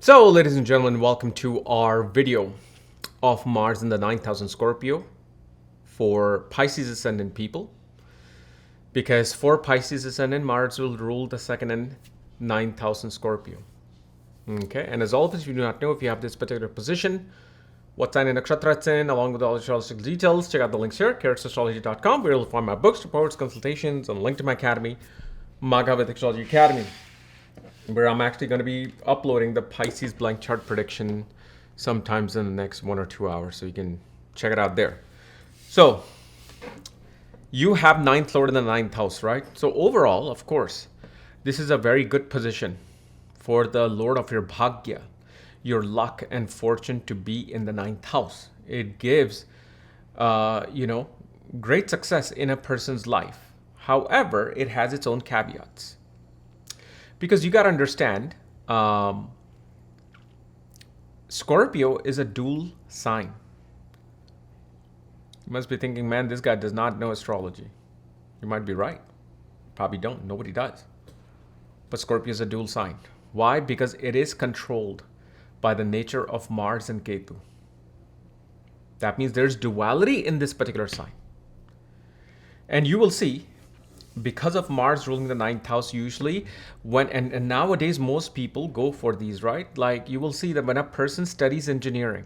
So, ladies and gentlemen, welcome to our video of Mars in the 9,000 Scorpio for Pisces Ascendant people. Because for Pisces Ascendant, Mars will rule the second and 9,000 Scorpio. Okay, and as always, if you do not know if you have this particular position, what sign and nakshatra it's in, along with all the astrological details, check out the links here, astrology.com, where you'll find my books, reports, consultations, and a link to my academy, Maghavit Astrology Academy, where I'm actually going to be uploading the Pisces blank chart prediction sometimes in the next 1 or 2 hours, so you can check it out there. So, you have ninth lord in the ninth house, right? So overall, of course, this is a very good position for the lord of your bhagya, your luck and fortune to be in the ninth house. It gives, great success in a person's life. However, it has its own caveats. Because you got to understand, Scorpio is a dual sign. You must be thinking, man, this guy does not know astrology. You might be right. Probably don't. Nobody does. But Scorpio is a dual sign. Why? Because it is controlled by the nature of Mars and Ketu. That means there's duality in this particular sign. And you will see, because of Mars ruling the ninth house, usually and nowadays most people go for these, right? Like you will see that when a person studies engineering,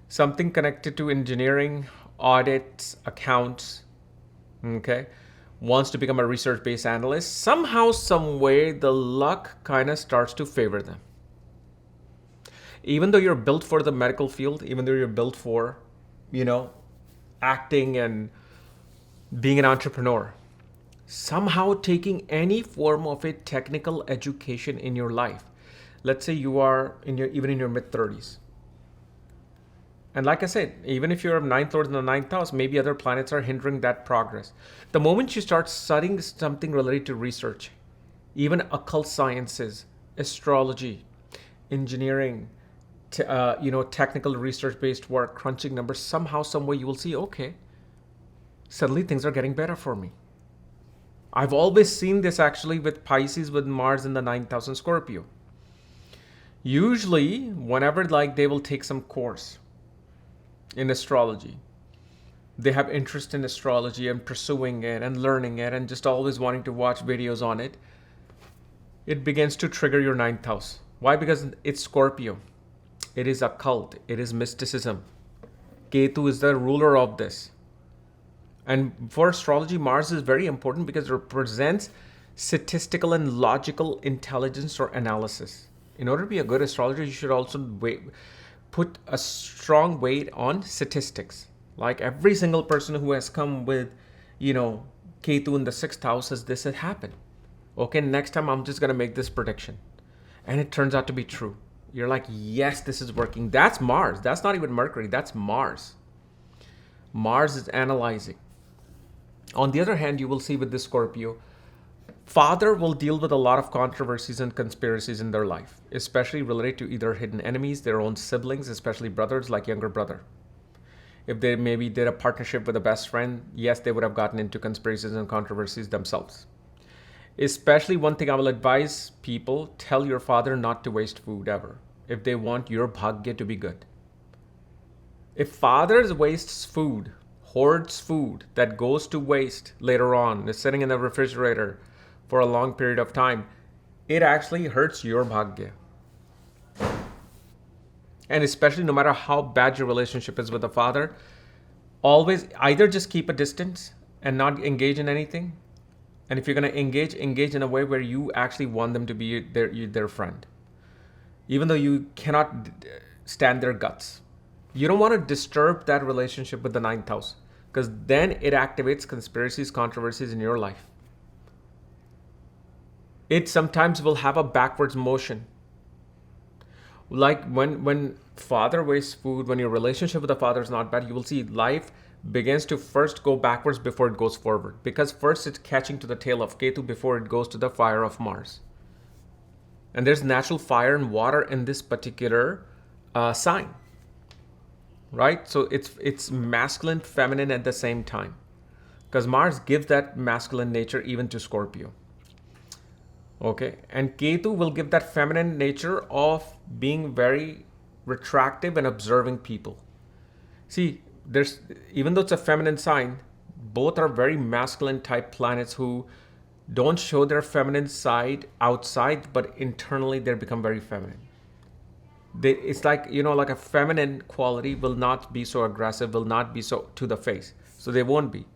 something connected to engineering, audits, accounts, okay, wants to become a research-based analyst, somehow, some way, the luck kind of starts to favor them. Even though you're built for the medical field, even though you're built for, acting and being an entrepreneur, somehow taking any form of a technical education in your life. Let's say you are even in your mid-30s. And like I said, even if you're ninth lord in the ninth house, maybe other planets are hindering that progress. The moment you start studying something related to research, even occult sciences, astrology, engineering, technical research-based work, crunching numbers, somehow, some way you will see, okay, suddenly things are getting better for me. I've always seen this actually with Pisces with Mars in the 9,000 Scorpio. Usually, whenever they will take some course in astrology, they have interest in astrology and pursuing it and learning it and just always wanting to watch videos on it, it begins to trigger your ninth house. Why? Because it's Scorpio. It is occult. It is mysticism. Ketu is the ruler of this. And for astrology, Mars is very important because it represents statistical and logical intelligence or analysis. In order to be a good astrologer, you should also put a strong weight on statistics. Like every single person who has come with, Ketu in the sixth house says this had happened. Okay, next time I'm just going to make this prediction. And it turns out to be true. You're like, yes, this is working. That's Mars. That's not even Mercury. That's Mars. Mars is analyzing. On the other hand, you will see with this Scorpio, father will deal with a lot of controversies and conspiracies in their life, especially related to either hidden enemies, their own siblings, especially brothers, like younger brother. If they maybe did a partnership with a best friend, yes, they would have gotten into conspiracies and controversies themselves. Especially one thing I will advise people, tell your father not to waste food ever, if they want your bhagya to be good. If father wastes food, hoards food that goes to waste later on, is sitting in the refrigerator for a long period of time, it actually hurts your bhagya. And especially no matter how bad your relationship is with the father, always either just keep a distance and not engage in anything. And if you're going to engage in a way where you actually want them to be their friend. Even though you cannot stand their guts. You don't want to disturb that relationship with the ninth house, because then it activates conspiracies, controversies in your life. It sometimes will have a backwards motion. Like when father wastes food, when your relationship with the father is not bad, you will see life begins to first go backwards before it goes forward. Because first it's catching to the tail of Ketu before it goes to the fire of Mars. And there's natural fire and water in this particular sign. Right? So it's masculine, feminine at the same time. Because Mars gives that masculine nature even to Scorpio. Okay, and Ketu will give that feminine nature of being very retractive and observing people. See, there's even though it's a feminine sign, both are very masculine type planets who don't show their feminine side outside, but internally they become very feminine. It's like, like a feminine quality will not be so aggressive, will not be so to the face. So they won't be.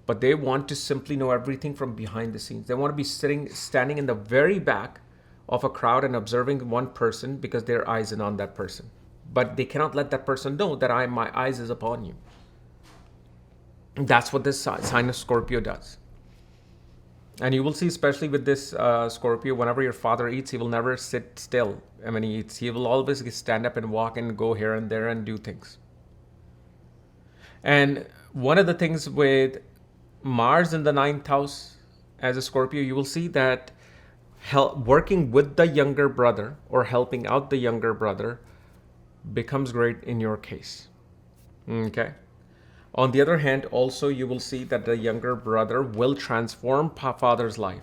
But they want to simply know everything from behind the scenes. They want to be standing in the very back of a crowd and observing one person because their eyes are on that person. But they cannot let that person know that my eyes is upon you. That's what this sign of Scorpio does. And you will see, especially with this Scorpio, whenever your father eats, he will never sit still when he eats. He will always stand up and walk and go here and there and do things. And one of the things with Mars in the 9th house as a Scorpio, you will see that working with the younger brother or helping out the younger brother becomes great in your case. Okay. On the other hand, also you will see that the younger brother will transform father's life.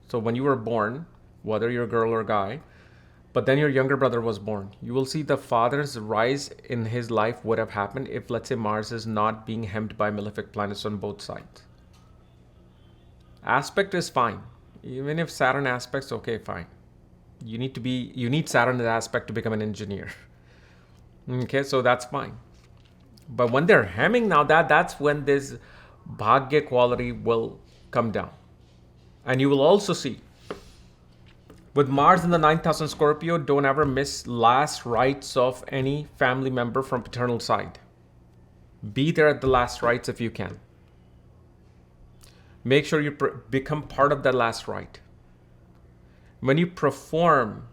So when you were born, whether you're a girl or a guy, but then your younger brother was born, you will see the father's rise in his life would have happened if, let's say, Mars is not being hemmed by malefic planets on both sides. Aspect is fine. Even if Saturn aspects, okay, fine. You need Saturn aspect to become an engineer. Okay, so that's fine. But when they're hemming now, that's when this bhagya quality will come down. And you will also see, with Mars in the 9th house in Scorpio, don't ever miss last rites of any family member from paternal side. Be there at the last rites if you can. Make sure you become part of that last rite. When you perform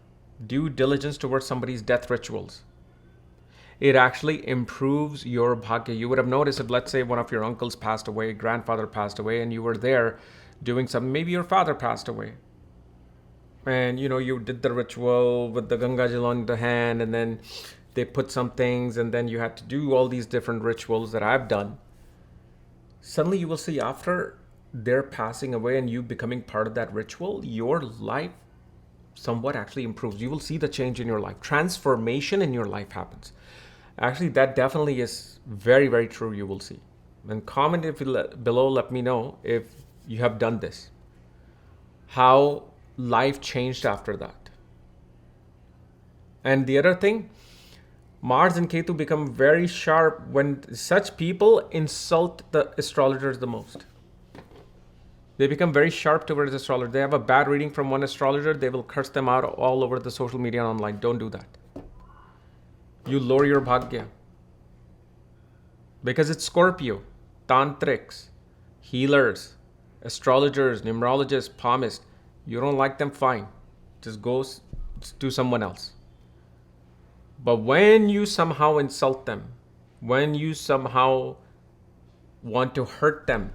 due diligence towards somebody's death rituals, it actually improves your bhagya. You would have noticed if, let's say, one of your uncles passed away, grandfather passed away, and you were there doing something. Maybe your father passed away. And, you did the ritual with the Ganga Jal on the hand, and then they put some things, and then you had to do all these different rituals that I've done. Suddenly you will see after they're passing away and you becoming part of that ritual, your life somewhat actually improves. You will see the change in your life. Transformation in your life happens. Actually, that definitely is very, very true, you will see. And comment below, let me know if you have done this. How life changed after that. And the other thing, Mars and Ketu become very sharp when such people insult the astrologers the most. They become very sharp towards astrologers. They have a bad reading from one astrologer, they will curse them out all over the social media and online. Don't do that. You lower your bhagya. Because it's Scorpio, tantrics, healers, astrologers, numerologists, palmists. You don't like them, fine. Just go to someone else. But when you somehow insult them, when you somehow want to hurt them,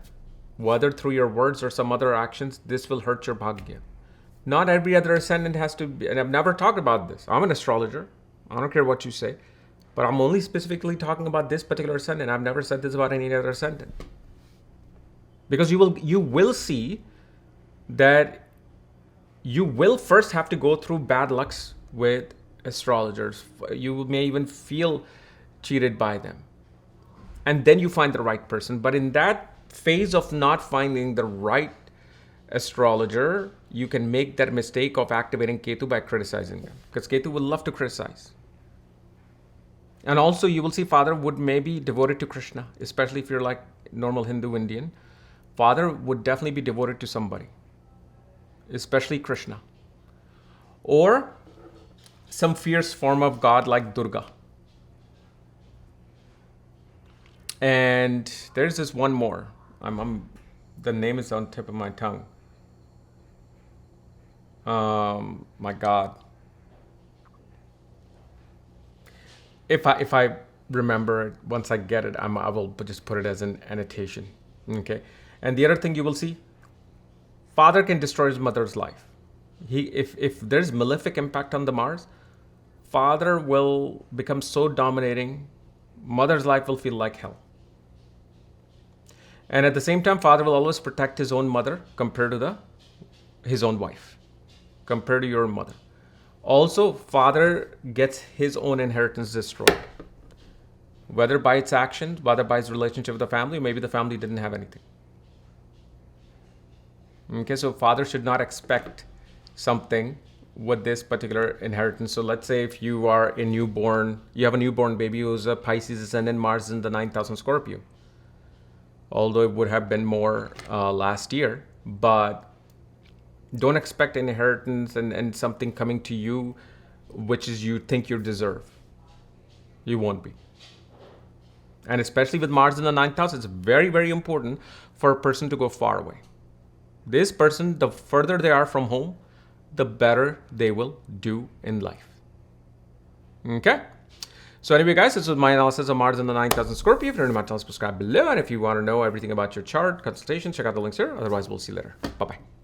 whether through your words or some other actions, this will hurt your bhagya. Not every other ascendant has to be, and I've never talked about this. I'm an astrologer. I don't care what you say. But I'm only specifically talking about this particular ascendant. I've never said this about any other ascendant. Because you will see that you will first have to go through bad lucks with astrologers. You may even feel cheated by them. And then you find the right person. But in that phase of not finding the right astrologer, you can make that mistake of activating Ketu by criticizing them. Because Ketu will love to criticize. And also you will see father would maybe devoted to Krishna, especially if you're like normal Hindu Indian. Father would definitely be devoted to somebody, especially Krishna. Or some fierce form of god like Durga. And there's this one more. The name is on tip of my tongue. My God. If I remember it, once I get it, I will just put it as an annotation. Okay. And the other thing you will see, father can destroy his mother's life. If there's malefic impact on the Mars, father will become so dominating, mother's life will feel like hell. And at the same time, father will always protect his own mother compared to his own wife. compared to your mother. Also, father gets his own inheritance destroyed. Whether by its actions, whether by his relationship with the family, maybe the family didn't have anything. Okay, so father should not expect something with this particular inheritance. So let's say if you are a newborn, you have a newborn baby who's a Pisces ascendant, Mars in the 9,000 Scorpio. Although it would have been more last year, but don't expect an inheritance and something coming to you which is you think you deserve. You won't be. And especially with Mars in the 9,000, it's very, very important for a person to go far away. This person, the further they are from home, the better they will do in life. Okay? So anyway, guys, this was my analysis of Mars in the 9,000 Scorpio. If you're new to my channel, subscribe below. And if you want to know everything about your chart, consultation, check out the links here. Otherwise, we'll see you later. Bye-bye.